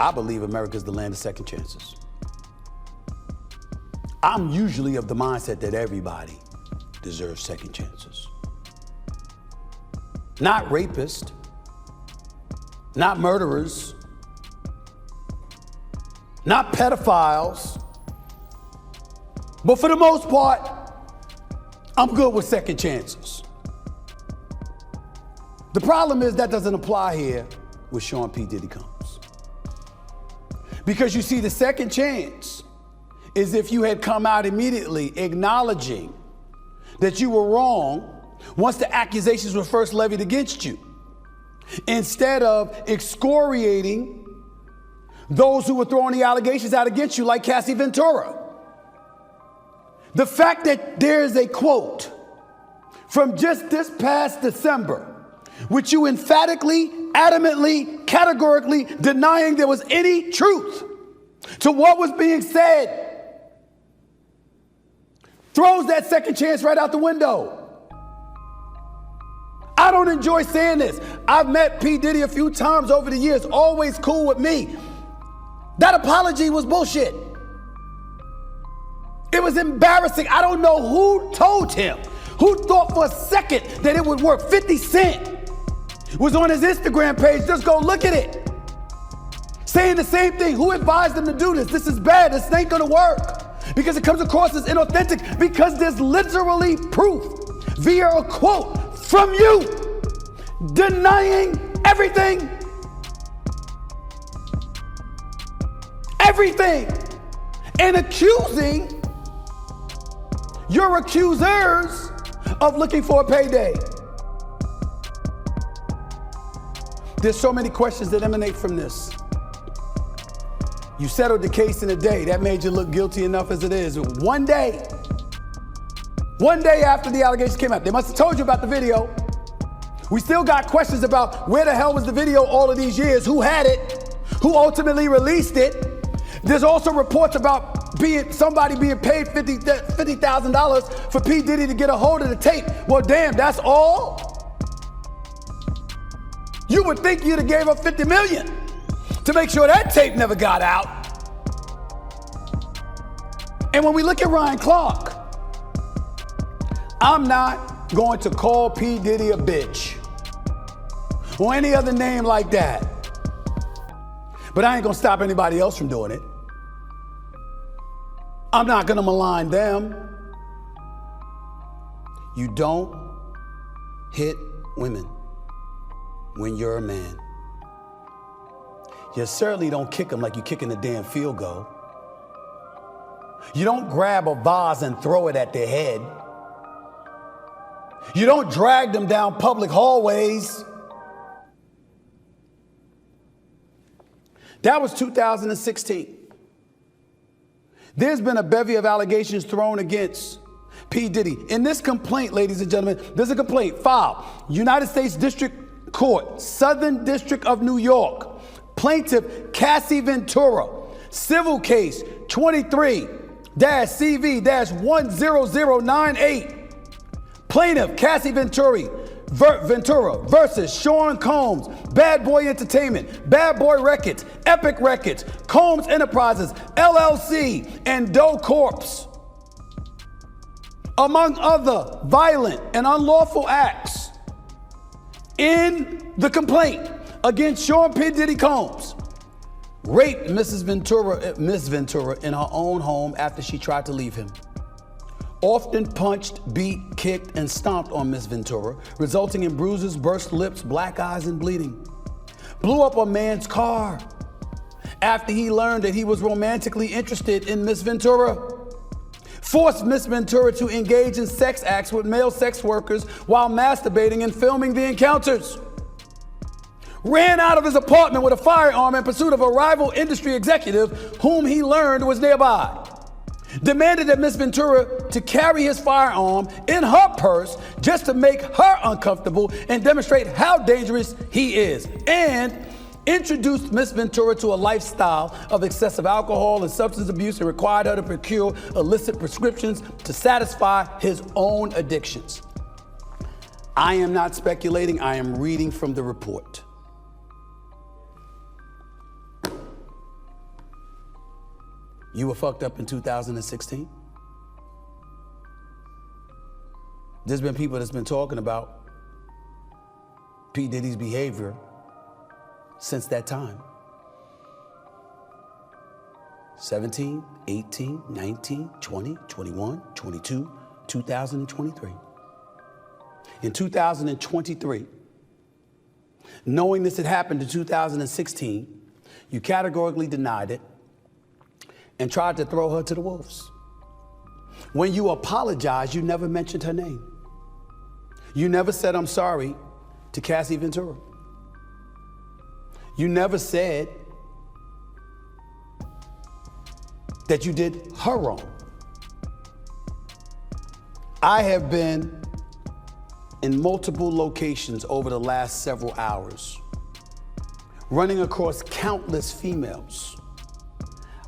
I believe America is the land of second chances. I'm usually of the mindset that everybody deserves second chances. Not rapists, not murderers, not pedophiles, but for the most part, I'm good with second chances. The problem is that doesn't apply here with Sean P. Diddy Combs. Because you see, the second chance is if you had come out immediately acknowledging that you were wrong once the accusations were first levied against you, instead of excoriating those who were throwing the allegations out against you, like Cassie Ventura. The fact that there is a quote from just this past December, which you emphatically, adamantly, categorically denying there was any truth to what was being said, throws that second chance right out the window. I don't enjoy saying this. I've met P. Diddy a few times over the years, always cool with me. That apology was bullshit. It was embarrassing. I don't know who told him, who thought for a second that it would work. 50 Cent was on his Instagram page, just go look at it, saying the same thing. Who advised him to do this? This is bad, this ain't gonna work. Because it comes across as inauthentic, because there's literally proof via a quote from you denying everything. Everything. And accusing your accusers of looking for a payday. There's so many questions that emanate from this. You settled the case in a day. That made you look guilty enough as it is. One day after the allegations came out, they must have told you about the video. We still got questions about where the hell was the video all of these years, who had it, who ultimately released it. There's also reports about somebody being paid $50,000 for P. Diddy to get a hold of the tape. Well, damn, that's all? You would think you'd have gave up $50 million to make sure that tape never got out. And when we look at Ryan Clark, I'm not going to call P. Diddy a bitch or any other name like that. But I ain't gonna stop anybody else from doing it. I'm not gonna malign them. You don't hit women when you're a man. You certainly don't kick them like you're kicking a damn field goal. You don't grab a vase and throw it at their head. You don't drag them down public hallways. That was 2016. There's been a bevy of allegations thrown against P. Diddy. In this complaint, ladies and gentlemen, there's a complaint filed. United States District Court, Southern District of New York. Plaintiff Cassie Ventura. Civil case 23-CV-10098. Plaintiff Cassie Ventura versus Sean Combs, Bad Boy Entertainment, Bad Boy Records, Epic Records, Combs Enterprises, LLC, and Doe Corps. Among other violent and unlawful acts in the complaint against Sean P. Diddy Combs, raped Miss Ventura in her own home after she tried to leave him. Often punched, beat, kicked, and stomped on Miss Ventura, resulting in bruises, burst lips, black eyes, and bleeding. Blew up a man's car after he learned that he was romantically interested in Miss Ventura. Forced Miss Ventura to engage in sex acts with male sex workers while masturbating and filming the encounters. Ran out of his apartment with a firearm in pursuit of a rival industry executive whom he learned was nearby. Demanded that Miss Ventura to carry his firearm in her purse just to make her uncomfortable and demonstrate how dangerous he is. And introduced Miss Ventura to a lifestyle of excessive alcohol and substance abuse and required her to procure illicit prescriptions to satisfy his own addictions. I am not speculating, I am reading from the report. You were fucked up in 2016? There's been people that's been talking about P. Diddy's behavior since that time. 17, 18, 19, 20, 21, 22, 2023. In 2023, knowing this had happened in 2016, you categorically denied it and tried to throw her to the wolves. When you apologized, you never mentioned her name. You never said, "I'm sorry," to Cassie Ventura. You never said that you did her wrong. I have been in multiple locations over the last several hours, running across countless females.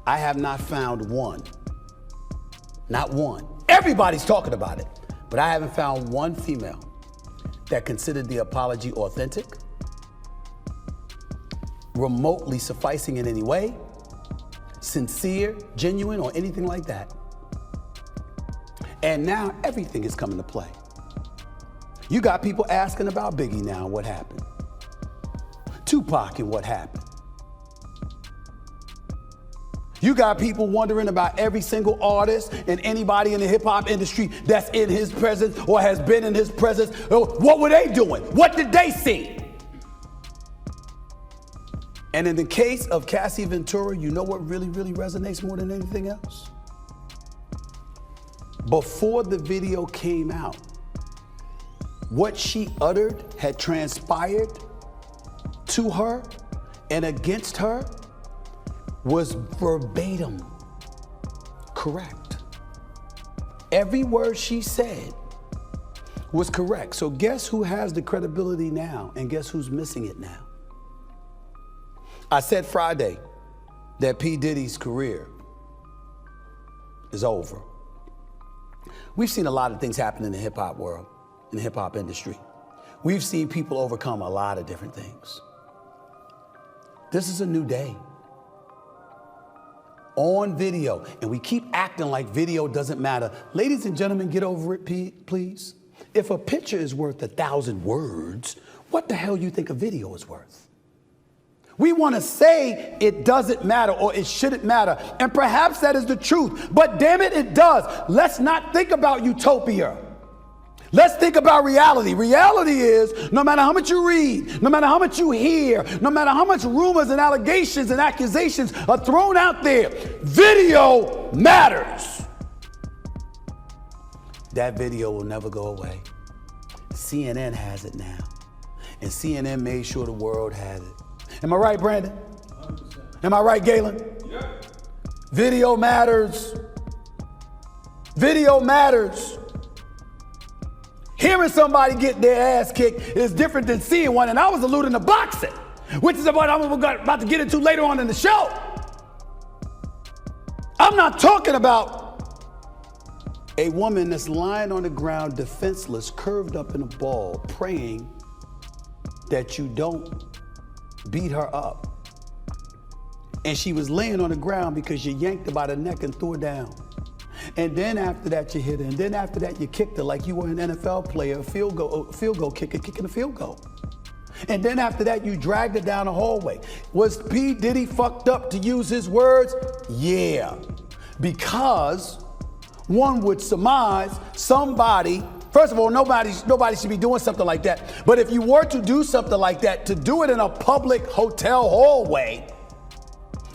I have not found one, not one. Everybody's talking about it, but I haven't found one female that considered the apology authentic, remotely sufficing in any way, sincere, genuine, or anything like that. And now everything is coming to play. You got people asking about Biggie now, what happened? Tupac and what happened? You got people wondering about every single artist and anybody in the hip hop industry that's in his presence or has been in his presence. What were they doing? What did they see? And in the case of Cassie Ventura, you know what really, really resonates more than anything else? Before the video came out, what she uttered had transpired to her and against her was verbatim correct. Every word she said was correct. So guess who has the credibility now and guess who's missing it now? I said Friday that P. Diddy's career is over. We've seen a lot of things happen in the hip hop world, in the hip hop industry. We've seen people overcome a lot of different things. This is a new day. On video, and we keep acting like video doesn't matter. Ladies and gentlemen, get over it, please. If a picture is worth 1,000 words, what the hell you think a video is worth? We want to say it doesn't matter or it shouldn't matter, and perhaps that is the truth, but damn it, it does. Let's not think about utopia. Let's think about reality. Reality is, no matter how much you read, no matter how much you hear, no matter how much rumors and allegations and accusations are thrown out there, video matters. That video will never go away. CNN has it now, and CNN made sure the world had it. Am I right, Brandon? 100%. Am I right, Galen? Yeah. Video matters. Video matters. Hearing somebody get their ass kicked is different than seeing one, and I was alluding to boxing, which is what I'm about to get into later on in the show. I'm not talking about a woman that's lying on the ground defenseless, curved up in a ball, praying that you don't beat her up. And she was laying on the ground because you yanked her by the neck and threw her down. And then after that, you hit her. And then after that, you kicked her like you were an NFL player, a field goal kicker, kicking a field goal. And then after that, you dragged her down the hallway. Was P. Diddy fucked up, to use his words? Yeah. Because one would surmise somebody, first of all, nobody should be doing something like that. But if you were to do something like that, to do it in a public hotel hallway,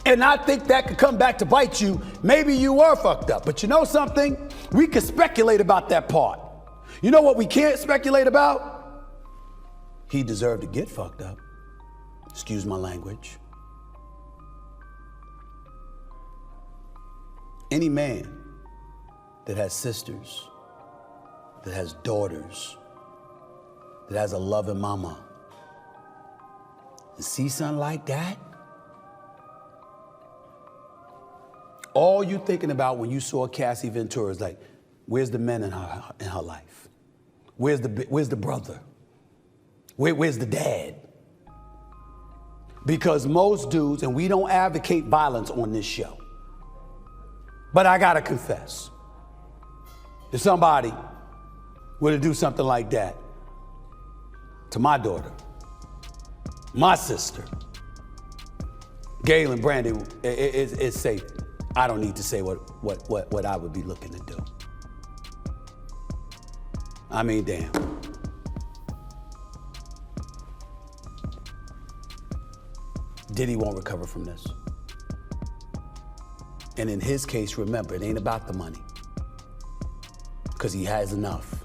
and I think that could come back to bite you, maybe you were fucked up. But you know something? We could speculate about that part. You know what we can't speculate about? He deserved to get fucked up. Excuse my language. Any man that has sisters, that has daughters, that has a loving mama, and see something like that, all you thinking about when you saw Cassie Ventura is like, where's the men in her life? Where's the brother? Where's the dad? Because most dudes, and we don't advocate violence on this show, But I gotta confess, if somebody were to do something like that to my daughter, my sister, Gail and Brandon, is safe. I don't need to say what I would be looking to do. I mean, damn. Diddy won't recover from this. And in his case, remember, it ain't about the money, because he has enough.